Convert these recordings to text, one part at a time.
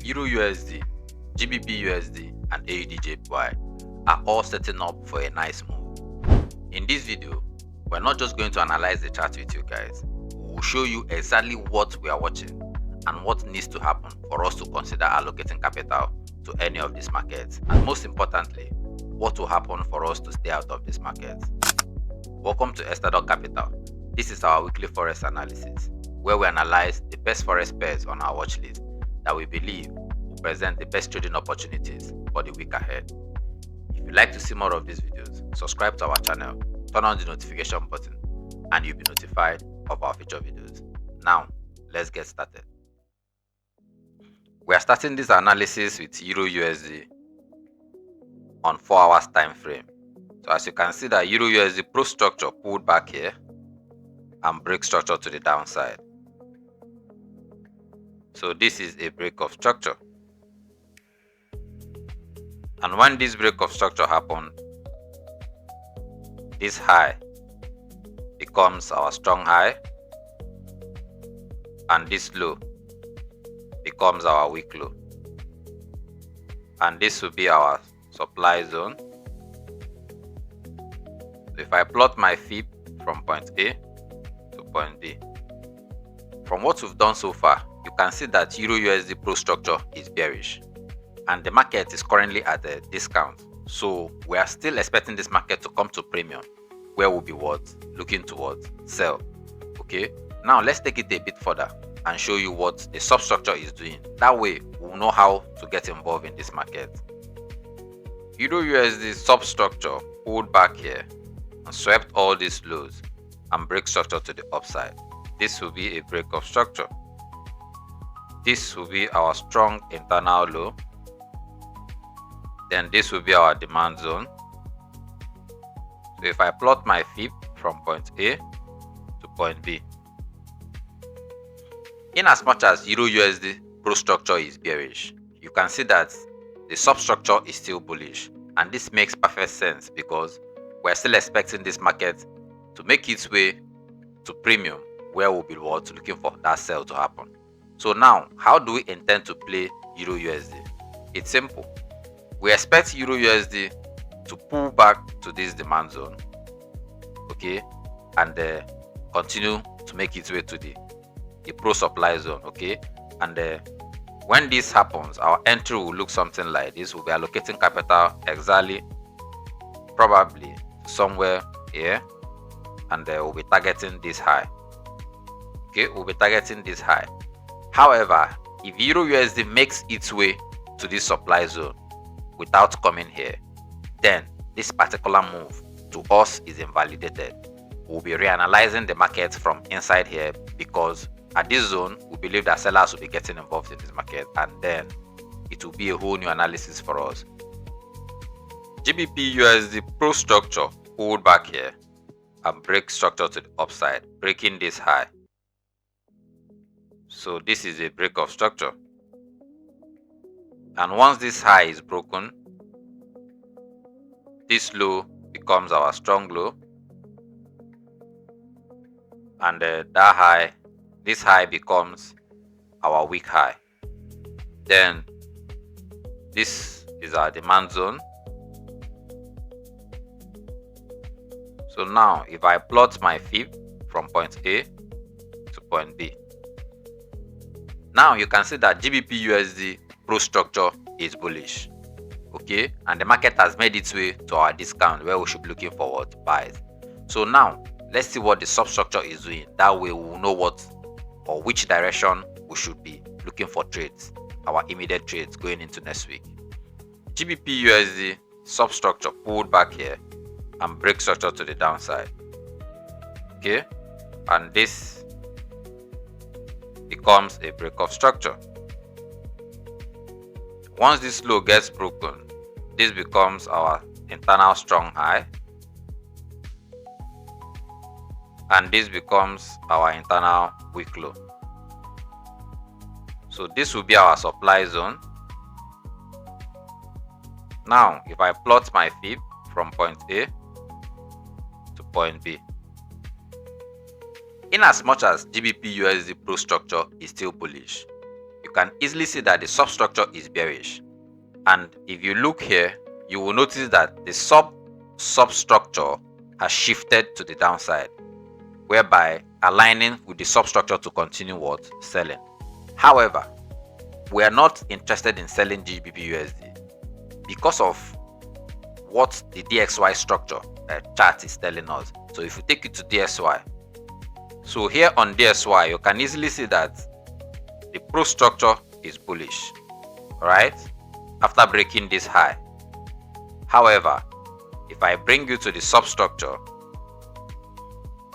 EURUSD, GBPUSD, and AUD JPY are all setting up for a nice move. In this video, we're not just going to analyze the chart with you guys. We will show you exactly what we are watching and what needs to happen for us to consider allocating capital to any of these markets, and most importantly, what will happen for us to stay out of these markets. Welcome to Xtaduk Capital. This is our weekly forex analysis, where we analyze the best forex pairs on our watch list that we believe will present the best trading opportunities for the week ahead. If you'd like to see more of these videos, subscribe to our channel, turn on the notification button, and you'll be notified of our future videos. Now, let's get started. We are starting this analysis with EURUSD on 4 hours time frame. So as you can see, that EURUSD pro structure pulled back here and break structure to the downside. So this is a break of structure. And when this break of structure happened, this high becomes our strong high, and this low becomes our weak low. And this will be our supply zone. So if I plot my fib from point A to point B, from what we've done so far, you can see that EURUSD pro structure is bearish and the market is currently at a discount. So we are still expecting this market to come to premium, where we'll be looking towards sell. Okay, now let's take it a bit further and show you what the substructure is doing. That way we'll know how to get involved in this market. EURUSD substructure pulled back here and swept all these lows and break structure to the upside. This will be a break of structure. This will be our strong internal low. Then this will be our demand zone. So if I plot my fib from point A to point B, in as much as EURUSD pro structure is bearish, you can see that the substructure is still bullish, and this makes perfect sense because we're still expecting this market to make its way to premium, where we'll be looking for that sell to happen. So now, how do we intend to play EURUSD? It's simple. We expect EURUSD to pull back to this demand zone, okay, and continue to make its way to the pro supply zone, okay. And when this happens, our entry will look something like this. We'll be allocating capital exactly, probably somewhere here, and we'll be targeting this high. Okay, we'll be targeting this high. However, if EURUSD makes its way to this supply zone without coming here, then this particular move to us is invalidated. We'll be reanalyzing the market from inside here, because at this zone we believe that sellers will be getting involved in this market, and then it will be a whole new analysis for us. GBPUSD pro structure pulled back here and break structure to the upside, breaking this high. So this is a break of structure, and once this high is broken, this low becomes our strong low, and this high becomes our weak high. Then this is our demand zone. So now if I plot my fib from point A to point B, now you can see that GBPUSD pro structure is bullish, okay, and the market has made its way to our discount, where we should be looking forward to buys. So now let's see what the substructure is doing. That way we will know what or which direction we should be looking for trades, our immediate trades going into next week. GBPUSD substructure pulled back here and break structure to the downside, okay, and this becomes a break of structure. Once this low gets broken, this becomes our internal strong high, and this becomes our internal weak low. So this will be our supply zone. Now if I plot my fib from point A to point B, in as much as GBPUSD pro structure is still bullish, you can easily see that the substructure is bearish. And if you look here, you will notice that the substructure has shifted to the downside, whereby aligning with the substructure to continue what? Selling. However, we are not interested in selling GBPUSD because of what the DXY structure chart is telling us. So if you take it to DXY, so here on DXY, you can easily see that the pro structure is bullish, right? After breaking this high. However, if I bring you to the substructure,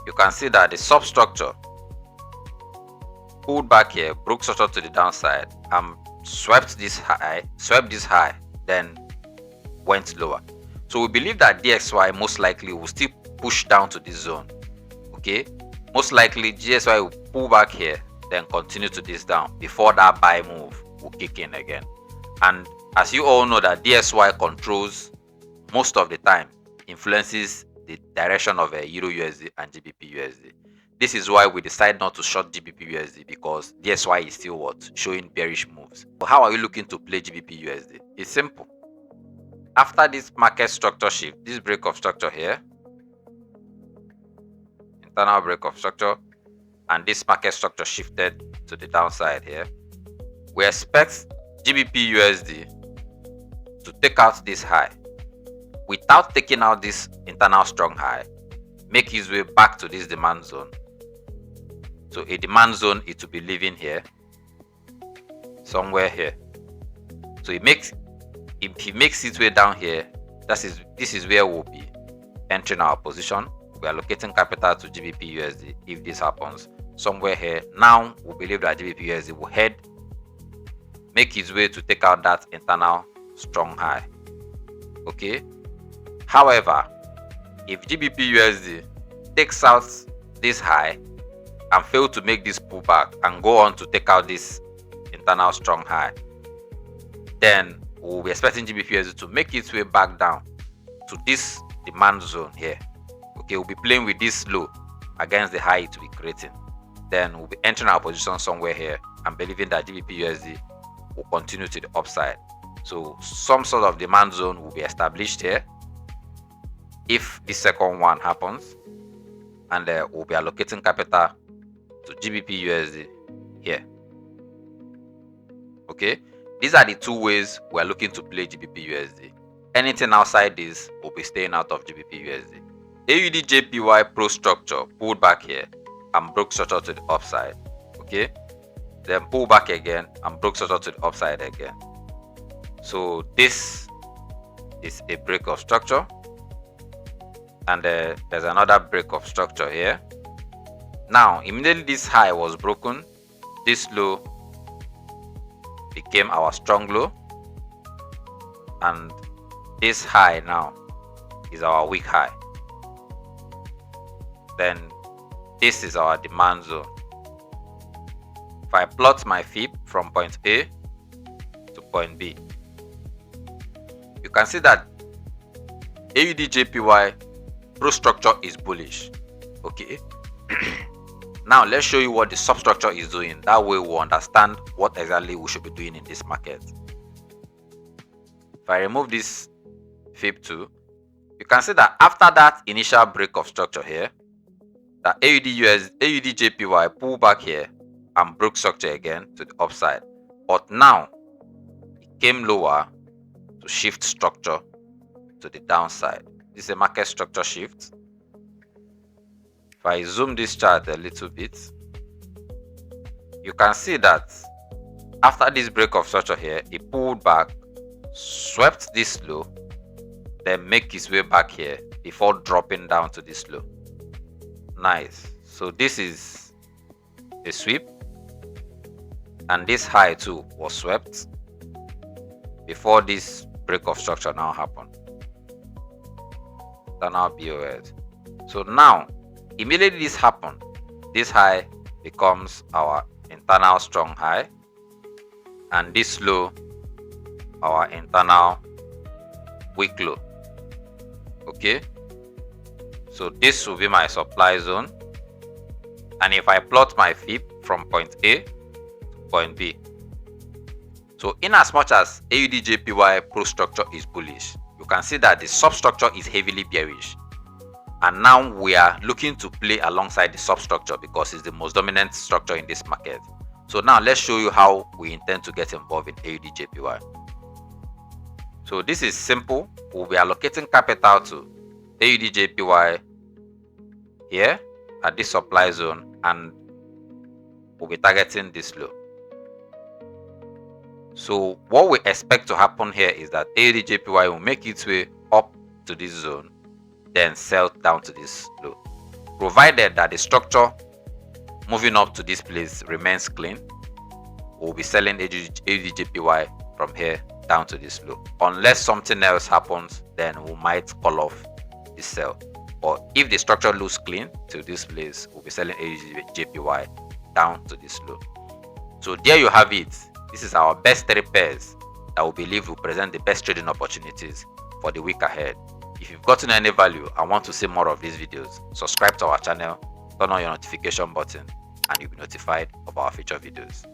you can see that the substructure pulled back here, broke structure to the downside, and swept this high, then went lower. So we believe that DXY most likely will still push down to this zone. Okay, most likely DXY will pull back here, then continue to this down before that buy move will kick in again. And as you all know that DXY controls most of the time, influences the direction of EURUSD and GBPUSD. This is why we decide not to short GBPUSD, because DXY is still what? Showing bearish moves. So how are we looking to play GBPUSD? It's simple. After this market structure shift, this break of structure here, internal break of structure, and this market structure shifted to the downside here, we expect GBPUSD to take out this high without taking out this internal strong high, make its way back to this demand zone. So a demand zone it will be leaving here, somewhere here. So if he makes its way down here, this is where we'll be entering our position. We are allocating capital to GBPUSD. If this happens somewhere here, now we believe that GBPUSD will make its way to take out that internal strong high. Okay. However, if GBPUSD takes out this high and fail to make this pullback and go on to take out this internal strong high, then we'll be expecting GBPUSD to make its way back down to this demand zone here. Okay, we'll be playing with this low against the high it will be creating. Then we'll be entering our position somewhere here and believing that GBPUSD will continue to the upside. So some sort of demand zone will be established here if the second one happens, and we'll be allocating capital to GBPUSD here. Okay, these are the two ways we're looking to play GBPUSD. Anything outside this will be staying out of GBPUSD. AUD JPY pro structure pulled back here and broke structure to the upside. Okay, then pull back again and broke structure to the upside again. So this is a break of structure, and there's another break of structure here. Now immediately this high was broken, this low became our strong low, and this high now is our weak high. Then this is our demand zone. If I plot my fib from point A to point B, you can see that AUD JPY pro structure is bullish. Okay. Now let's show you what the substructure is doing. That way we'll understand what exactly we should be doing in this market. If I remove this fib 2, you can see that after that initial break of structure here, that AUD JPY pull back here and broke structure again to the upside. But now it came lower to shift structure to the downside. This is a market structure shift. If I zoom this chart a little bit, you can see that after this break of structure here, it pulled back, swept this low, then make its way back here before dropping down to this low. Nice. So this is a sweep, and this high too was swept before this break of structure now happened. Internal BOS. So now immediately this happened, this high becomes our internal strong high, and this low our internal weak low. Okay, so this will be my supply zone, and if I plot my fib from point A to point B, So in as much as AUD JPY pro structure is bullish, you can see that the substructure is heavily bearish. And now we are looking to play alongside the substructure because it's the most dominant structure in this market. So now let's show you how we intend to get involved in AUD JPY. So this is simple. We'll be allocating capital to AUD JPY here at this supply zone, and we'll be targeting this low. So what we expect to happen here is that AUD JPY will make its way up to this zone, then sell down to this low. Provided that the structure moving up to this place remains clean, we'll be selling AUD JPY from here down to this low. Unless something else happens, then we might call off this sell. But if the structure looks clean to this place, we'll be selling AUD JPY down to this low. So there you have it. This is our best 3 pairs that we believe will present the best trading opportunities for the week ahead. If you've gotten any value and want to see more of these videos, subscribe to our channel, turn on your notification button, and you'll be notified of our future videos.